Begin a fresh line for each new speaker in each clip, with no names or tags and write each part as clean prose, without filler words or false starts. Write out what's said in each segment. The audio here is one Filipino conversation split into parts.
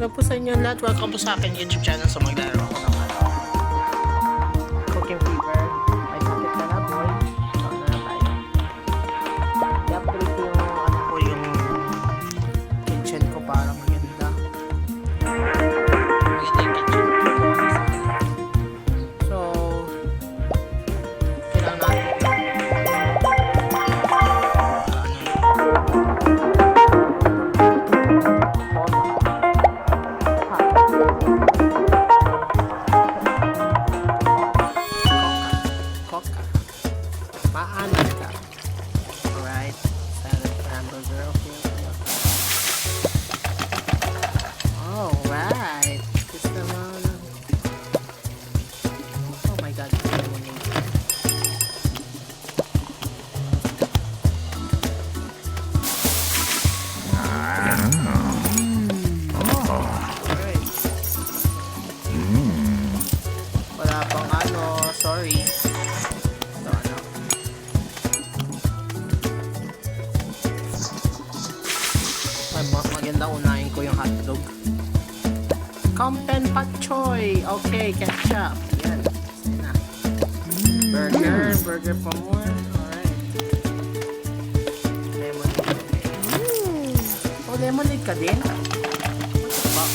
Hello po sa inyo lahat. Welcome po sa akin YouTube channel. So maglalaro ako ng Cooking Fever. May sakit ka na boy. So na tayo. I-upgrade ko yung ano po yung kitchen ko para maganda. Maganda yung kitchen ko. So kailangan maanak ka. Alright. Salad hamburger. Okay. Alright. Gusto mo na. Oh my god. Alright. Wala pang ano. Sorry. Maganda unahin ko yung hotdog. Compton Pak Choy. Okay, ketchup. Yan. Na. Burger for more. Alright. Lemonade. Oh, lemonade ka din? What the fuck?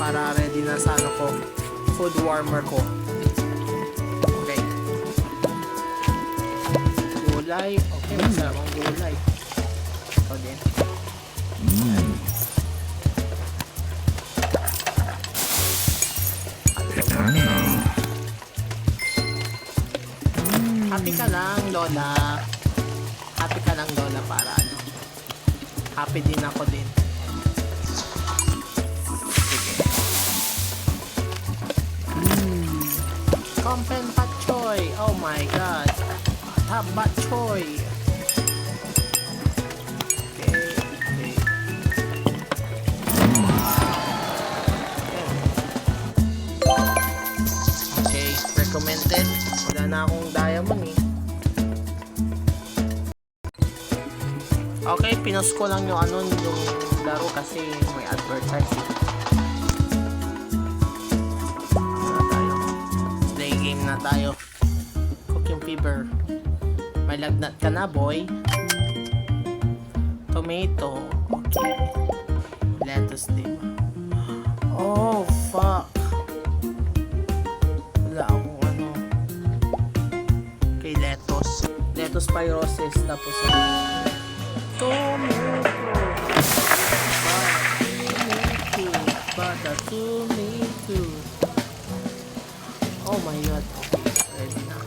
Para ready na sa ano ko, food warmer ko. Okay. Gulay. Okay, masarap ang gulay. Ito din. Happy ka lang, Lola. Happy ka lang, Lola, para ano. Happy din ako din. Compton Pak Choy. Oh my god. Top Pak Choy. Okay. Okay, recommended. Wala na akong diamond eh. Okay, pinos ko lang yung ano, yung laro kasi may advertising. Na tayo. Cooking Fever. May lagnat ka na, boy. Tomato. Okay. Lettuce din. Oh, fuck. Wala akong ano. Okay, lettuce. Lettuce pyrosis. Tapos tomato. Tomato. Oh my god. Ready na.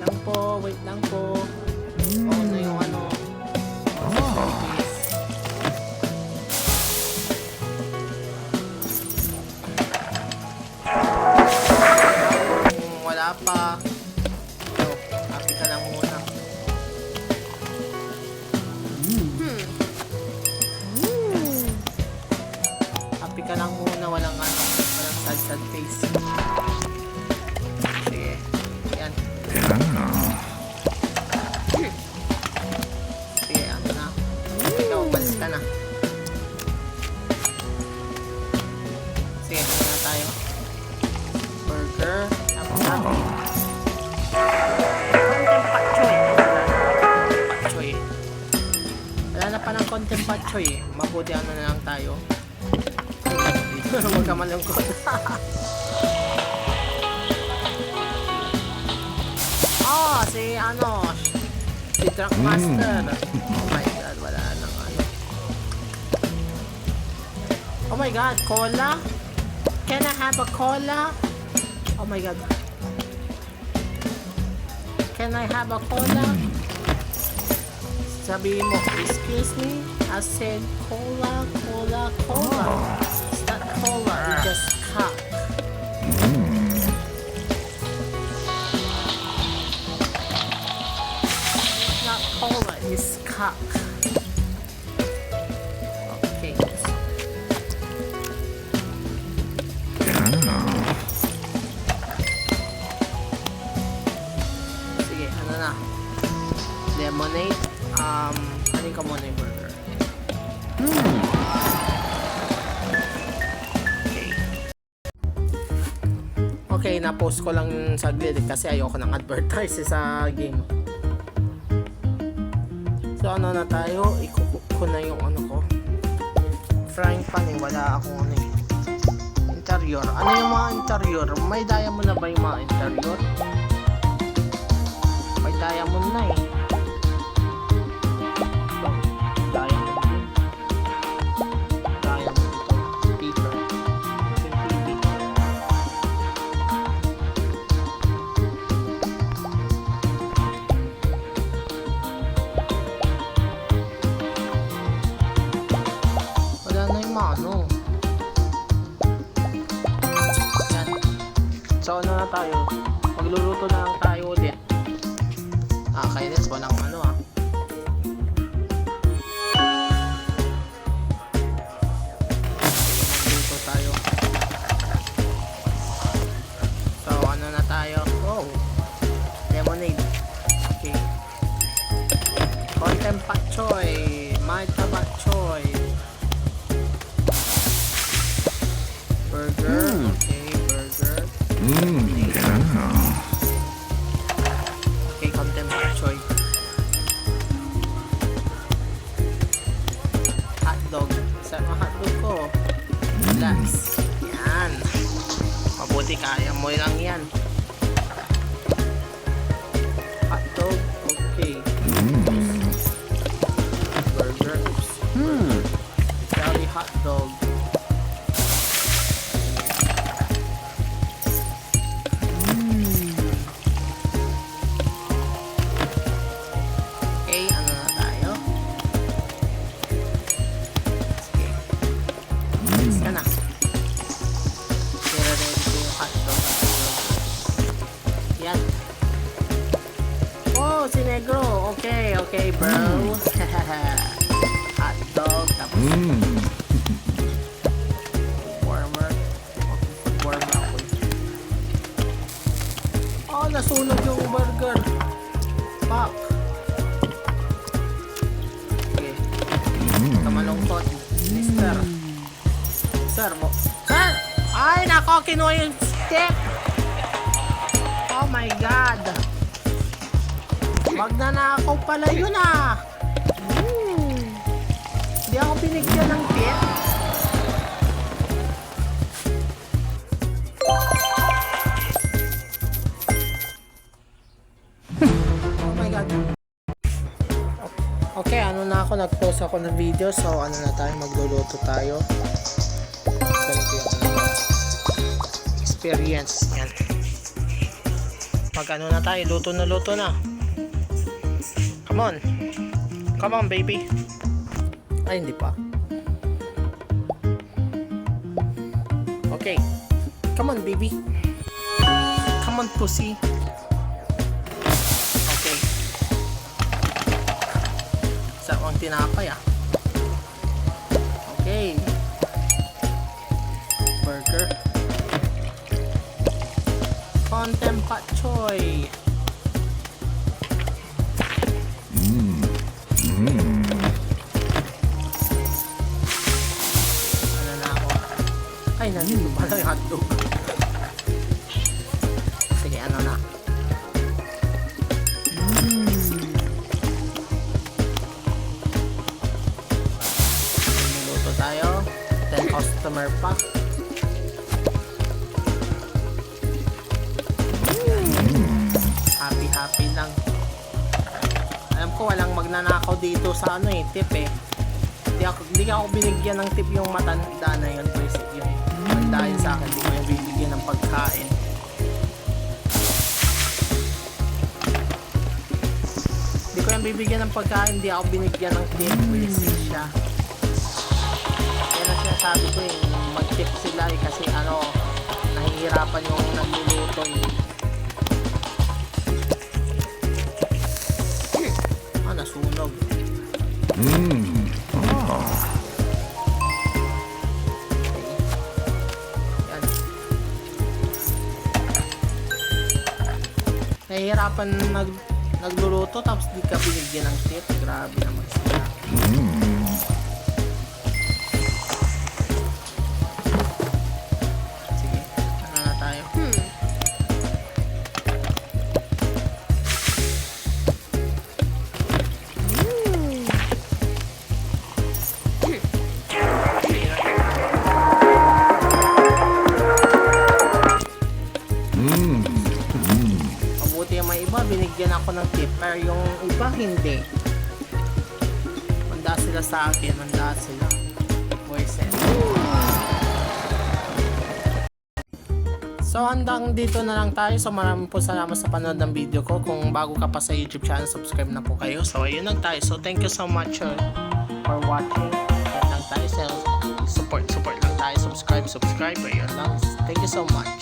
Lang po. Wait lang po. Oh na yung ano. Wala pa. So, happy ka lang muna. Happy ka lang muna, walang ano, walang sad face. Sige, yan. Sige, ano na. Ikaw, balis ka na. Sige, ano na tayo. Burger. Tapos happy. Content Pak Choy. Pak Choy. Wala na pa ng Content Pak Choy eh. Mabuti ano na lang tayo. Huwag ka malungkot. Oh, si ano, si Truck Master. Oh my god, wala nang ano. Oh my god, cola? Can I have a cola? Oh my god. Can I have a cola? Sabi mo, excuse me? I said cola, cola, cola. Cola, it's just cock. Not cola, it's cock. Okay. Okay, na-post ko lang saglit kasi ayoko ng advertise sa game. So ano na tayo, ikukook ko na yung ano ko. Frying pan wala akong ano eh. Interior. Ano yung mga interior? May diamond na ba yung mga interior? May diamond na eh. So, diamond din. Diamond ito. Paper. Simple paper. Wala na yung mga ano. Yan. So ano na tayo? Magluluto na lang tayo ulit. Kainis walang ano Magluto tayo. So ano na tayo? Oh, lemonade. Okay. Content pak choy. Mai tabak choy. Burger. Okay, burger. Okay, content pak choy. Hotdog. Saan ang hotdog ko? Relax. Yan. Mabuti kaya mo lang yan. Hotdog. Okay. Burger. Oops. Curry hotdog. Okay, ano na tayo? Sige. Alis ka na. I-ready ko yung hotdog. Yan. Oh, si Negro. Okay, okay, bro. Hotdog. Tapos warmer. Warmer ako. Oh, nasunog yung burger. Fuck. Okay. Kamalungkot. Mister. Sir mo. Sir! Ay, nako, kinuha yung stick. Oh my God. Magnanakaw pala yun Hindi ako binigyan ng tip. Oh my God. Okay, ano na ako, nag-post ako ng video. So, ano na tayo, magluluto tayo. Ganito yung experience. Yan. Mag-ano na tayo, luto na. Come on. Come on, baby. Ay, hindi pa. Okay. Come on, baby. Come on, pussy. Okay. Saan ang tinapay Okay. Burger. Content pak choy. Ano na ako? Ay, nandito pala yung hotdog. Sige, ano na? Niluto tayo. 10 customer pa. Happy lang. Alam ko walang magnanakaw dito sa ano tip Hindi ako binigyan ng tip yung matanda na yun. Yung matanda yun sa akin, hindi ko yung bibigyan ng pagkain. Hindi ko yung bibigyan ng pagkain, hindi ako binigyan ng tip. Basic siya. Kaya na sinasabi ko mag-tip sila kasi nahihirapan yung nagluluto nasunog. Yan. Nahihirapan nagluluto tapos di ka binigyan ng tip. Grabe naman sila. Sige, ano na tayo? binigyan ako ng tip, pero yung iba hindi. Manda sila sa akin, manda sila. Voices. So hanggang dito na lang tayo. So maraming po salamat sa panood ng video ko. Kung bago ka pa sa YouTube channel, subscribe na po kayo. So ayun lang tayo. So thank you so much for watching. Ayun lang tayo. So, support lang tayo. Subscribe. Ayun lang. Thank you so much.